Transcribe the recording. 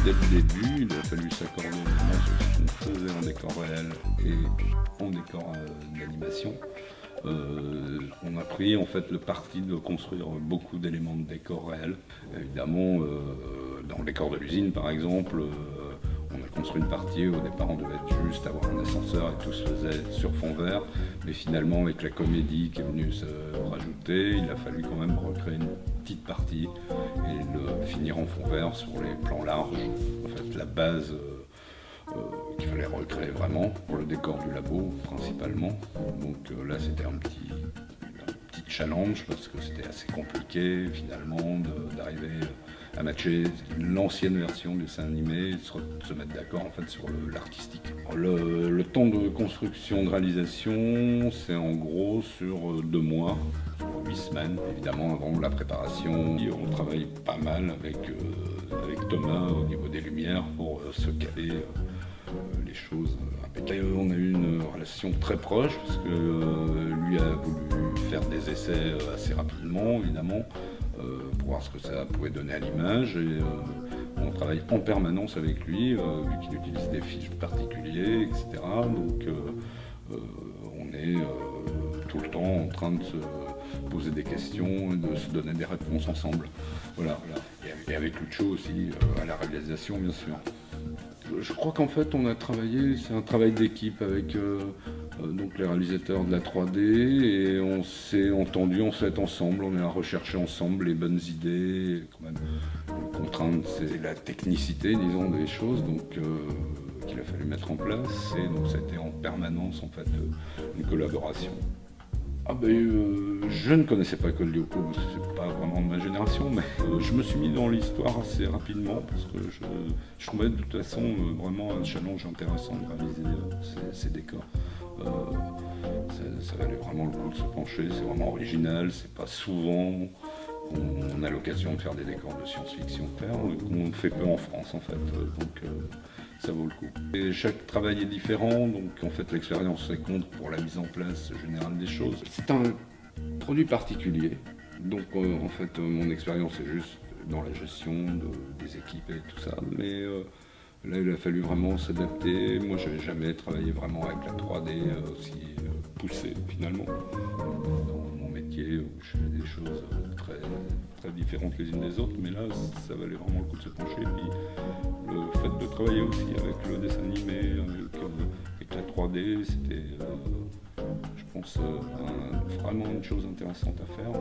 dès le début, il a fallu s'accorder vraiment sur ce qu'on faisait en décor réel et en décor d'animation. On a pris en fait le parti de construire beaucoup d'éléments de décor réel. Évidemment, dans le décor de l'usine par exemple, on a construit une partie, au départ on devait juste avoir un ascenseur et tout se faisait sur fond vert, mais finalement avec la comédie qui est venue se rajouter, il a fallu quand même recréer une petite partie et le finir en fond vert sur les plans larges. En fait la base qu'il fallait recréer vraiment pour le décor du labo principalement. Donc là c'était un petit challenge parce que c'était assez compliqué finalement d'arriver à matcher l'ancienne version du dessin animé, de se mettre d'accord en fait sur l'artistique. Le temps de construction, de réalisation, c'est en gros sur 2 mois, sur 8 semaines. Évidemment avant la préparation, on travaille pas mal avec Thomas au niveau des lumières pour se caler les choses impeccables. On a eu une relation très proche parce que lui a voulu faire des essais assez rapidement évidemment pour voir ce que ça pouvait donner à l'image et on travaille en permanence avec lui vu qu'il utilise des fiches particuliers, etc. Donc on est tout le temps en train de se poser des questions et de se donner des réponses ensemble. Voilà. Et avec Lucho aussi à la réalisation bien sûr. Je crois qu'en fait on a travaillé, c'est un travail d'équipe avec donc les réalisateurs de la 3D et on s'est entendu en fait ensemble, on a recherché ensemble les bonnes idées, quand même une contrainte c'est la technicité disons des choses donc qu'il a fallu mettre en place et donc ça a été en permanence en fait une collaboration. Ah ben, je ne connaissais pas Code Lyoko, parce que c'est pas vraiment de ma génération, mais je me suis mis dans l'histoire assez rapidement parce que je trouvais de toute façon vraiment un challenge intéressant de réaliser ces décors. Ça valait vraiment le coup de se pencher, c'est vraiment original, c'est pas souvent qu'on a l'occasion de faire des décors de science-fiction qu'on fait peu en France en fait, donc ça vaut le coup. Et chaque travail est différent, donc en fait l'expérience ça compte pour la mise en place générale des choses. C'est un produit particulier, donc en fait mon expérience est juste dans la gestion des équipes et tout ça, mais là il a fallu vraiment s'adapter. Moi j'avais jamais travaillé vraiment avec la 3D aussi poussée finalement. Dans mon métier où je fais des choses très différentes les unes des autres, mais là ça valait vraiment le coup de se pencher. Et puis, le fait de travailler aussi avec le dessin animé, avec la 3D, c'était, je pense, vraiment une chose intéressante à faire.